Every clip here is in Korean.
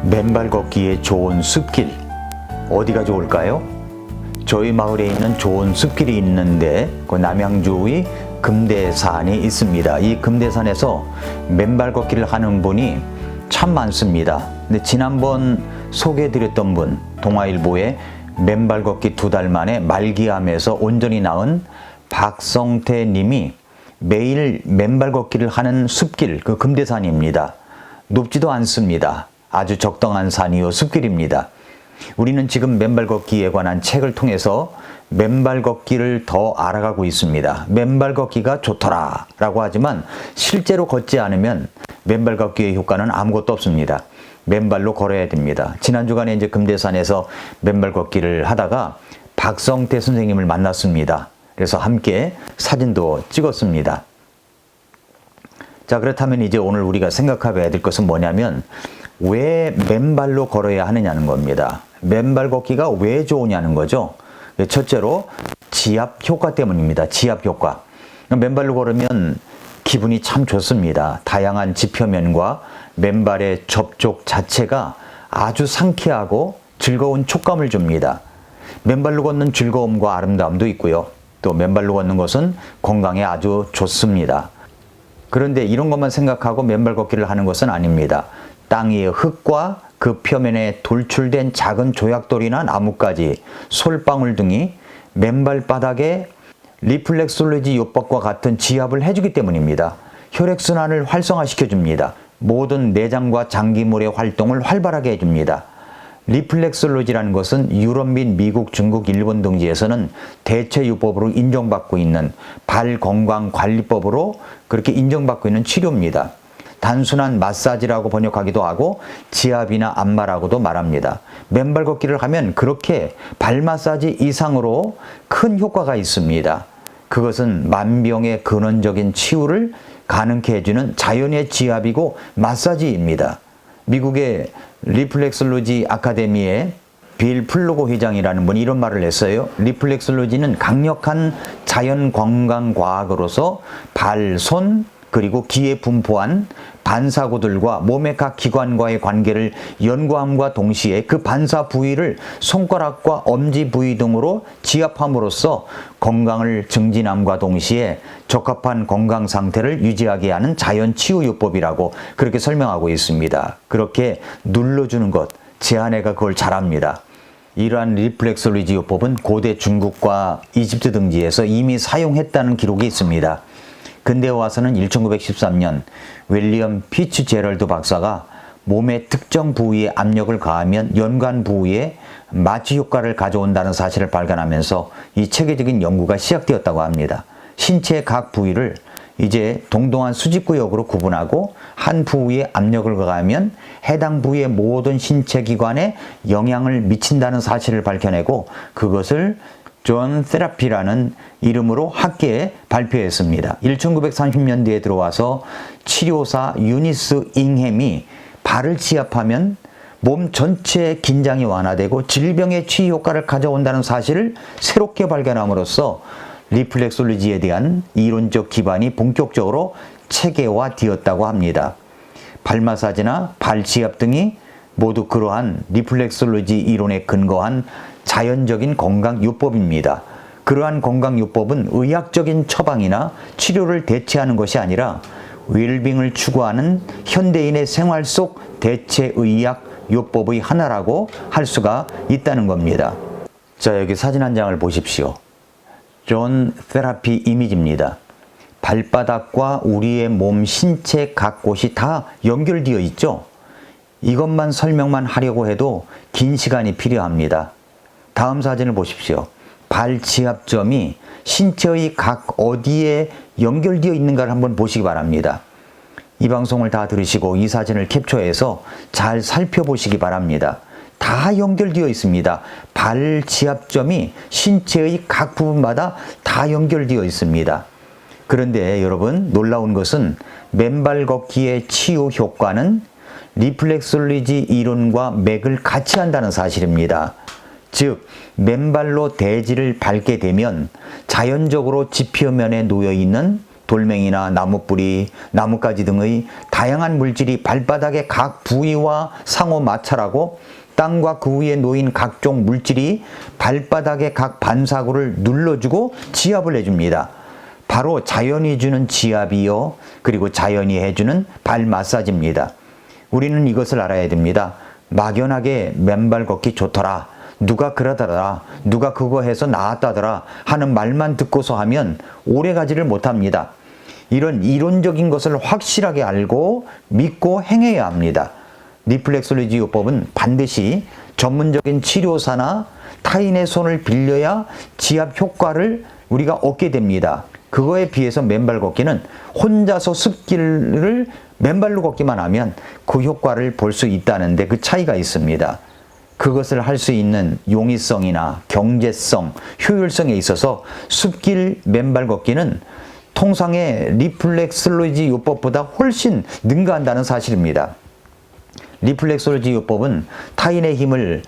맨발 걷기에 좋은 숲길, 어디가 좋을까요? 저희 마을에 있는 좋은 숲길이 있는데 그 남양주의 금대산이 있습니다. 이 금대산에서 맨발 걷기를 하는 분이 참 많습니다. 근데 지난번 소개해드렸던 분, 동아일보에 맨발 걷기 2달 만에 말기암에서 온전히 나은 박성태 님이 매일 맨발 걷기를 하는 숲길, 그 금대산입니다. 높지도 않습니다. 아주 적당한 산이요 숲길입니다. 우리는 지금 맨발 걷기에 관한 책을 통해서 맨발 걷기를 더 알아가고 있습니다. 맨발 걷기가 좋더라 라고 하지만 실제로 걷지 않으면 맨발 걷기의 효과는 아무것도 없습니다. 맨발로 걸어야 됩니다. 지난 주간에 이제 금대산에서 맨발 걷기를 하다가 박성태 선생님을 만났습니다. 그래서 함께 사진도 찍었습니다. 자, 그렇다면 이제 오늘 우리가 생각해야 될 것은 뭐냐면 왜 맨발로 걸어야 하느냐는 겁니다. 맨발 걷기가 왜 좋으냐는 거죠. 첫째로 지압 효과 때문입니다. 지압 효과. 맨발로 걸으면 기분이 참 좋습니다. 다양한 지표면과 맨발의 접촉 자체가 아주 상쾌하고 즐거운 촉감을 줍니다. 맨발로 걷는 즐거움과 아름다움도 있고요. 또 맨발로 걷는 것은 건강에 아주 좋습니다. 그런데 이런 것만 생각하고 맨발 걷기를 하는 것은 아닙니다. 땅 위의 흙과 그 표면에 돌출된 작은 조약돌이나 나뭇가지, 솔방울 등이 맨발바닥에 리플렉솔로지 요법과 같은 지압을 해주기 때문입니다. 혈액순환을 활성화시켜줍니다. 모든 내장과 장기물의 활동을 활발하게 해줍니다. 리플렉솔로지라는 것은 유럽 및 미국, 중국, 일본 등지에서는 대체요법으로 인정받고 있는 발건강관리법으로 그렇게 인정받고 있는 치료입니다. 단순한 마사지라고 번역하기도 하고 지압이나 안마라고도 말합니다. 맨발 걷기를 하면 그렇게 발 마사지 이상으로 큰 효과가 있습니다. 그것은 만병의 근원적인 치유를 가능케 해주는 자연의 지압이고 마사지입니다. 미국의 리플렉솔로지 아카데미의 빌 플로고 회장이라는 분이 이런 말을 했어요. 리플렉솔로지는 강력한 자연 건강 과학으로서 발, 손, 그리고 기에 분포한 반사구들과 몸의 각 기관과의 관계를 연구함과 동시에 그 반사 부위를 손가락과 엄지 부위 등으로 지압함으로써 건강을 증진함과 동시에 적합한 건강 상태를 유지하게 하는 자연 치유요법이라고 그렇게 설명하고 있습니다. 그렇게 눌러주는 것, 제 아내가 그걸 잘합니다. 이러한 리플렉솔로지 요법은 고대 중국과 이집트 등지에서 이미 사용했다는 기록이 있습니다. 근대에 와서는 1913년 윌리엄 피츠제럴드 박사가 몸의 특정 부위에 압력을 가하면 연관 부위에 마취 효과를 가져온다는 사실을 발견하면서 이 체계적인 연구가 시작되었다고 합니다. 신체의 각 부위를 이제 동등한 수직구역으로 구분하고 한 부위에 압력을 가하면 해당 부위의 모든 신체 기관에 영향을 미친다는 사실을 밝혀내고 그것을 존 테라피라는 이름으로 학계에 발표했습니다. 1930년대에 들어와서 치료사 유니스 잉햄이 발을 지압하면 몸 전체의 긴장이 완화되고 질병의 치유 효과를 가져온다는 사실을 새롭게 발견함으로써 리플렉솔로지에 대한 이론적 기반이 본격적으로 체계화되었다고 합니다. 발 마사지나 발 지압 등이 모두 그러한 리플렉솔로지 이론에 근거한 자연적인 건강요법입니다. 그러한 건강요법은 의학적인 처방이나 치료를 대체하는 것이 아니라 웰빙을 추구하는 현대인의 생활 속 대체의학 요법의 하나라고 할 수가 있다는 겁니다. 자, 여기 사진 한 장을 보십시오. 존 테라피 이미지입니다. 발바닥과 우리의 몸 신체 각 곳이 다 연결되어 있죠. 이것만 설명만 하려고 해도 긴 시간이 필요합니다. 다음 사진을 보십시오. 발 지압점이 신체의 각 어디에 연결되어 있는가를 한번 보시기 바랍니다. 이 방송을 다 들으시고 이 사진을 캡처해서 잘 살펴보시기 바랍니다. 다 연결되어 있습니다. 발 지압점이 신체의 각 부분마다 다 연결되어 있습니다. 그런데 여러분, 놀라운 것은 맨발 걷기의 치유 효과는 리플렉솔로지 이론과 맥을 같이 한다는 사실입니다. 즉, 맨발로 대지를 밟게 되면 자연적으로 지표면에 놓여있는 돌멩이나 나무뿌리, 나뭇가지 등의 다양한 물질이 발바닥의 각 부위와 상호 마찰하고 땅과 그 위에 놓인 각종 물질이 발바닥의 각 반사구를 눌러주고 지압을 해줍니다. 바로 자연이 주는 지압이요, 그리고 자연이 해주는 발 마사지입니다. 우리는 이것을 알아야 됩니다. 막연하게 맨발 걷기 좋더라, 누가 그러더라, 누가 그거 해서 나았다더라 하는 말만 듣고서 하면 오래가지를 못합니다. 이런 이론적인 것을 확실하게 알고 믿고 행해야 합니다. 리플렉솔로지 요법은 반드시 전문적인 치료사나 타인의 손을 빌려야 지압 효과를 우리가 얻게 됩니다. 그거에 비해서 맨발 걷기는 혼자서 습기를 맨발로 걷기만 하면 그 효과를 볼 수 있다는데 그 차이가 있습니다. 그것을 할 수 있는 용이성이나 경제성, 효율성에 있어서 숲길 맨발 걷기는 통상의 리플렉솔로지 요법보다 훨씬 능가한다는 사실입니다. 리플렉솔로지 요법은 타인의 힘을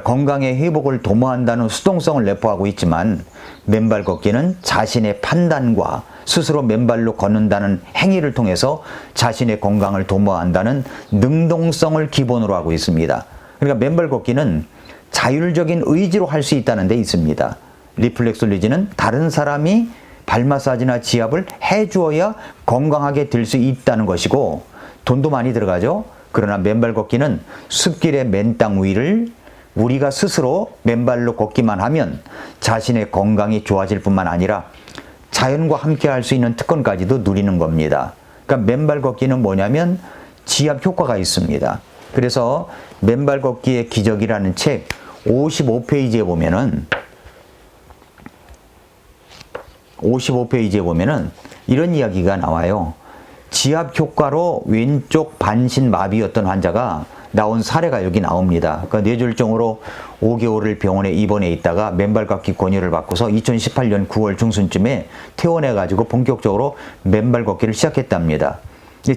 건강의 회복을 도모한다는 수동성을 내포하고 있지만 맨발 걷기는 자신의 판단과 스스로 맨발로 걷는다는 행위를 통해서 자신의 건강을 도모한다는 능동성을 기본으로 하고 있습니다. 그러니까 맨발 걷기는 자율적인 의지로 할 수 있다는 데 있습니다. 리플렉솔로지는 다른 사람이 발 마사지나 지압을 해주어야 건강하게 될 수 있다는 것이고 돈도 많이 들어가죠. 그러나 맨발 걷기는 숲길의 맨 땅 위를 우리가 스스로 맨발로 걷기만 하면 자신의 건강이 좋아질 뿐만 아니라 자연과 함께 할 수 있는 특권까지도 누리는 겁니다. 그러니까 맨발 걷기는 뭐냐면 지압 효과가 있습니다. 그래서 맨발 걷기의 기적이라는 책 55페이지에 보면은 이런 이야기가 나와요. 지압 효과로 왼쪽 반신 마비였던 환자가 나온 사례가 여기 나옵니다. 그러니까 뇌졸중으로 5개월을 병원에 입원해 있다가 맨발 걷기 권유를 받고서 2018년 9월 중순쯤에 퇴원해가지고 본격적으로 맨발 걷기를 시작했답니다.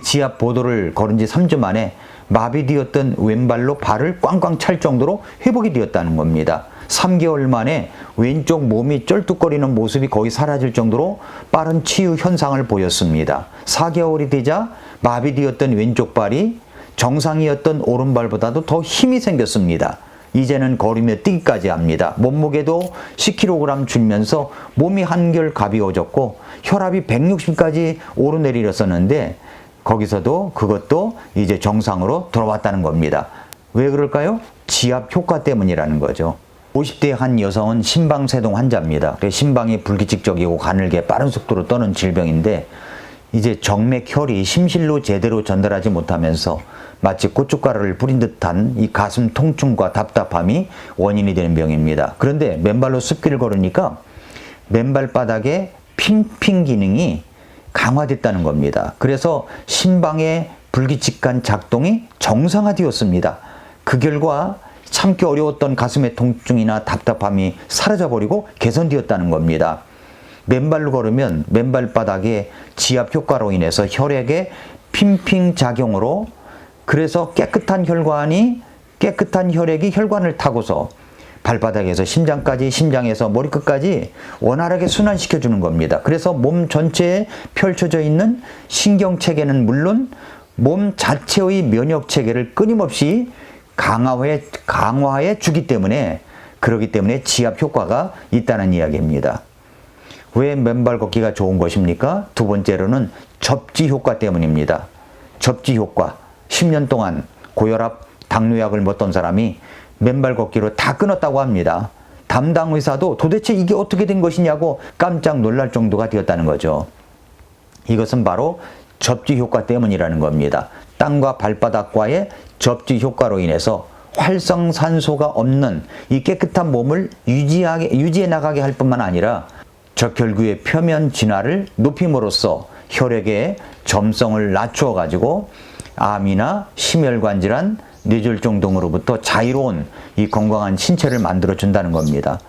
지압 보도를 걸은 지 3주 만에 마비되었던 왼발로 발을 꽝꽝 찰 정도로 회복이 되었다는 겁니다. 3개월 만에 왼쪽 몸이 쩔뚝거리는 모습이 거의 사라질 정도로 빠른 치유 현상을 보였습니다. 4개월이 되자 마비되었던 왼쪽 발이 정상이었던 오른발보다도 더 힘이 생겼습니다. 이제는 걸으며 뛰기까지 합니다. 몸무게도 10kg 줄면서 몸이 한결 가벼워졌고 혈압이 160까지 오르내리렸었는데 거기서도 그것도 이제 정상으로 돌아왔다는 겁니다. 왜 그럴까요? 지압 효과 때문이라는 거죠. 50대 한 여성은 심방세동 환자입니다. 심방이 불규칙적이고 가늘게 빠른 속도로 떠는 질병인데 이제 정맥혈이 심실로 제대로 전달하지 못하면서 마치 고춧가루를 뿌린 듯한 이 가슴 통증과 답답함이 원인이 되는 병입니다. 그런데 맨발로 숲길을 걸으니까 맨발바닥의 핑핑 기능이 강화됐다는 겁니다. 그래서 심방의 불규칙한 작동이 정상화되었습니다. 그 결과 참기 어려웠던 가슴의 통증이나 답답함이 사라져버리고 개선되었다는 겁니다. 맨발로 걸으면 맨발바닥의 지압 효과로 인해서 혈액의 핑핑 작용으로 그래서 깨끗한 혈액이 혈관을 타고서 발바닥에서 심장까지, 심장에서 머리끝까지 원활하게 순환시켜주는 겁니다. 그래서 몸 전체에 펼쳐져 있는 신경체계는 물론 몸 자체의 면역체계를 끊임없이 강화해 주기 때문에 그렇기 때문에 지압 효과가 있다는 이야기입니다. 왜 맨발 걷기가 좋은 것입니까? 두 번째로는 접지 효과 때문입니다. 접지 효과. 10년 동안 고혈압, 당뇨약을 먹던 사람이 맨발 걷기로 다 끊었다고 합니다. 담당 의사도 도대체 이게 어떻게 된 것이냐고 깜짝 놀랄 정도가 되었다는 거죠. 이것은 바로 접지 효과 때문이라는 겁니다. 땅과 발바닥과의 접지 효과로 인해서 활성산소가 없는 이 깨끗한 몸을 유지해 나가게 할 뿐만 아니라 적혈구의 표면 진화를 높임으로써 혈액의 점성을 낮추어 가지고 암이나 심혈관 질환, 뇌졸중 등으로부터 자유로운 이 건강한 신체를 만들어 준다는 겁니다.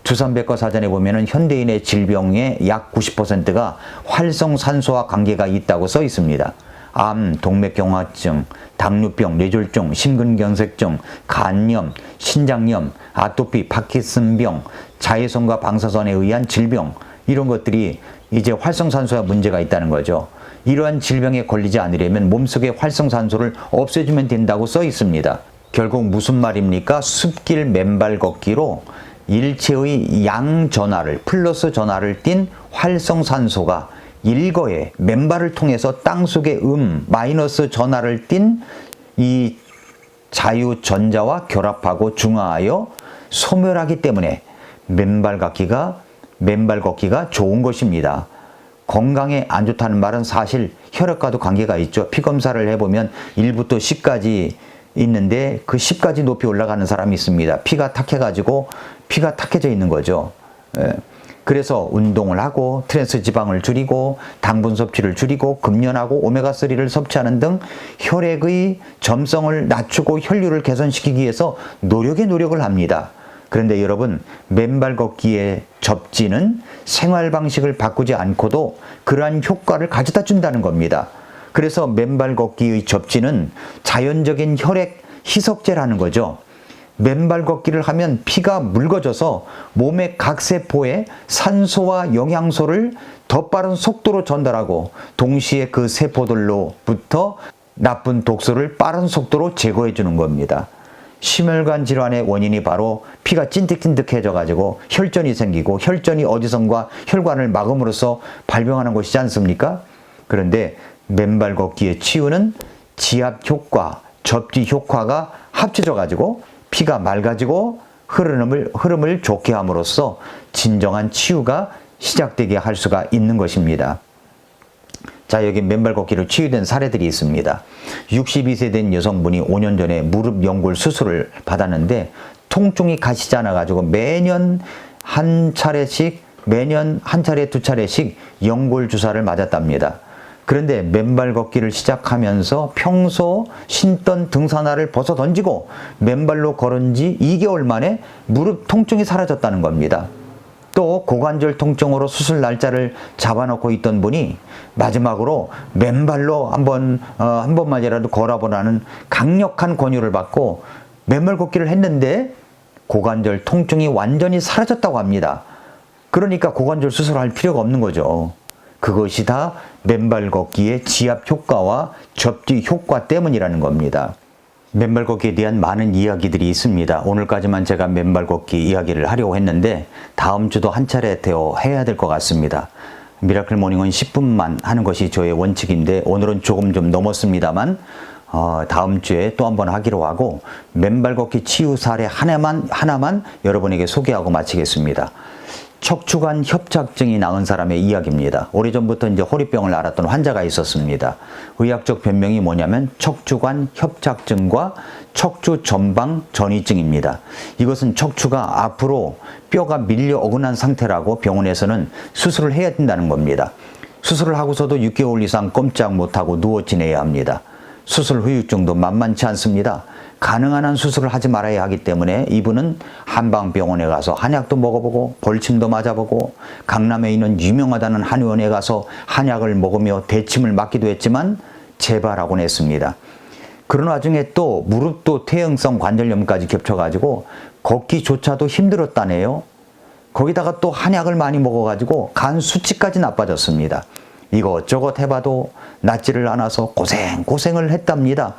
주산백과사전에 보면은 현대인의 질병의 약 90%가 활성산소와 관계가 있다고 써 있습니다. 암, 동맥경화증, 당뇨병, 뇌졸중, 심근경색증, 간염, 신장염, 아토피, 파킨슨병, 자외선과 방사선에 의한 질병 이런 것들이 이제 활성산소에 문제가 있다는 거죠. 이러한 질병에 걸리지 않으려면 몸속의 활성산소를 없애주면 된다고 써 있습니다. 결국 무슨 말입니까? 숲길 맨발 걷기로 일체의 양전하를 플러스 전하를 띤 활성산소가 일거에 맨발을 통해서 땅속의 마이너스 전하를 띤 이 자유전자와 결합하고 중화하여 소멸하기 때문에 맨발 걷기가 좋은 것입니다. 건강에 안 좋다는 말은 사실 혈액과도 관계가 있죠. 피 검사를 해보면 1부터 10까지 있는데 그 10까지 높이 올라가는 사람이 있습니다. 피가 탁해져 있는 거죠. 그래서 운동을 하고 트랜스 지방을 줄이고 당분 섭취를 줄이고 금연하고 오메가3를 섭취하는 등 혈액의 점성을 낮추고 혈류를 개선시키기 위해서 노력을 합니다. 그런데 여러분, 맨발 걷기의 접지는 생활 방식을 바꾸지 않고도 그러한 효과를 가져다 준다는 겁니다. 그래서 맨발 걷기의 접지는 자연적인 혈액 희석제라는 거죠. 맨발 걷기를 하면 피가 묽어져서 몸의 각 세포에 산소와 영양소를 더 빠른 속도로 전달하고 동시에 그 세포들로부터 나쁜 독소를 빠른 속도로 제거해 주는 겁니다. 심혈관 질환의 원인이 바로 피가 찐득찐득해져 가지고 혈전이 생기고 혈전이 어디선가 혈관을 막음으로써 발병하는 것이지 않습니까? 그런데 맨발 걷기의 치유는 지압 효과, 접지 효과가 합쳐져 가지고 피가 맑아지고 흐름을 좋게 함으로써 진정한 치유가 시작되게 할 수가 있는 것입니다. 자, 여기 맨발 걷기로 치유된 사례들이 있습니다. 62세 된 여성분이 5년 전에 무릎 연골 수술을 받았는데 통증이 가시지 않아 가지고 매년 한 차례 두 차례씩 연골 주사를 맞았답니다. 그런데 맨발 걷기를 시작하면서 평소 신던 등산화를 벗어 던지고 맨발로 걸은 지 2개월 만에 무릎 통증이 사라졌다는 겁니다. 또 고관절 통증으로 수술 날짜를 잡아놓고 있던 분이 마지막으로 맨발로 한 번만이라도 걸어보라는 강력한 권유를 받고 맨발 걷기를 했는데 고관절 통증이 완전히 사라졌다고 합니다. 그러니까 고관절 수술할 필요가 없는 거죠. 그것이 다 맨발 걷기의 지압 효과와 접지 효과 때문이라는 겁니다. 맨발 걷기에 대한 많은 이야기들이 있습니다. 오늘까지만 제가 맨발 걷기 이야기를 하려고 했는데 다음 주도 한 차례 더 해야 될 것 같습니다. 미라클 모닝은 10분만 하는 것이 저의 원칙인데 오늘은 조금 좀 넘었습니다만 다음 주에 또 한번 하기로 하고 맨발 걷기 치유 사례 하나만 여러분에게 소개하고 마치겠습니다. 척추관 협착증이 나은 사람의 이야기입니다. 오래전부터 이제 허리병을 앓았던 환자가 있었습니다. 의학적 변명이 뭐냐면 척추관 협착증과 척추 전방 전이증입니다. 이것은 척추가 앞으로 뼈가 밀려 어긋난 상태라고 병원에서는 수술을 해야 된다는 겁니다. 수술을 하고서도 6개월 이상 꼼짝 못하고 누워 지내야 합니다. 수술 후유증도 만만치 않습니다. 가능한 한 수술을 하지 말아야 하기 때문에 이분은 한방병원에 가서 한약도 먹어보고 벌침도 맞아보고 강남에 있는 유명하다는 한의원에 가서 한약을 먹으며 대침을 맞기도 했지만 재발하곤 했습니다. 그런 와중에 또 무릎도 퇴행성 관절염까지 겹쳐가지고 걷기조차도 힘들었다네요. 거기다가 또 한약을 많이 먹어가지고 간 수치까지 나빠졌습니다. 이것저것 해봐도 낫지를 않아서 고생을 했답니다.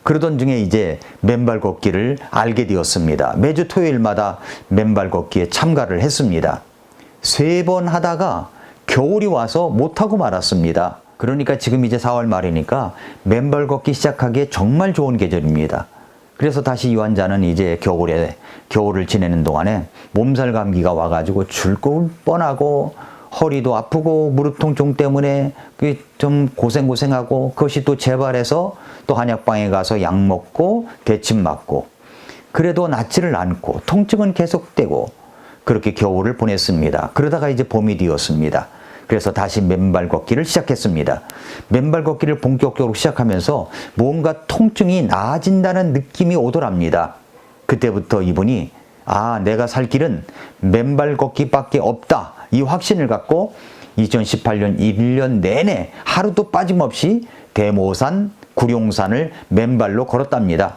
그러던 중에 이제 맨발 걷기를 알게 되었습니다. 매주 토요일마다 맨발 걷기에 참가를 했습니다. 3번 하다가 겨울이 와서 못하고 말았습니다. 그러니까 지금 이제 4월 말이니까 맨발 걷기 시작하기에 정말 좋은 계절입니다. 그래서 다시 이 환자는 이제 겨울을 지내는 동안에 몸살 감기가 와가지고 죽을 뻔하고 허리도 아프고 무릎 통증 때문에 좀 고생하고 그것이 또 재발해서 또 한약방에 가서 약 먹고 대침 맞고 그래도 낫지를 않고 통증은 계속되고 그렇게 겨울을 보냈습니다. 그러다가 이제 봄이 되었습니다. 그래서 다시 맨발 걷기를 시작했습니다. 맨발 걷기를 본격적으로 시작하면서 뭔가 통증이 나아진다는 느낌이 오더랍니다. 그때부터 이분이 내가 살 길은 맨발 걷기밖에 없다. 이 확신을 갖고 2018년 1년 내내 하루도 빠짐없이 대모산, 구룡산을 맨발로 걸었답니다.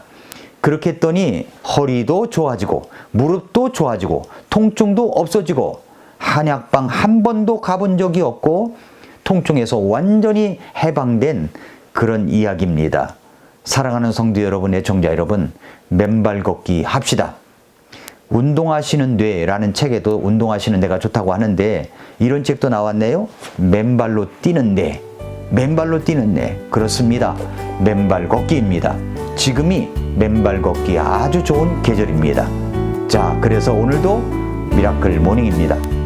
그렇게 했더니 허리도 좋아지고 무릎도 좋아지고 통증도 없어지고 한약방 한 번도 가본 적이 없고 통증에서 완전히 해방된 그런 이야기입니다. 사랑하는 성도 여러분, 애청자 여러분, 맨발 걷기 합시다. 운동하시는 뇌라는 책에도 운동하시는 뇌가 좋다고 하는데 이런 책도 나왔네요. 맨발로 뛰는 뇌, 맨발로 뛰는 뇌. 그렇습니다. 맨발 걷기입니다. 지금이 맨발 걷기 아주 좋은 계절입니다. 자, 그래서 오늘도 미라클 모닝입니다.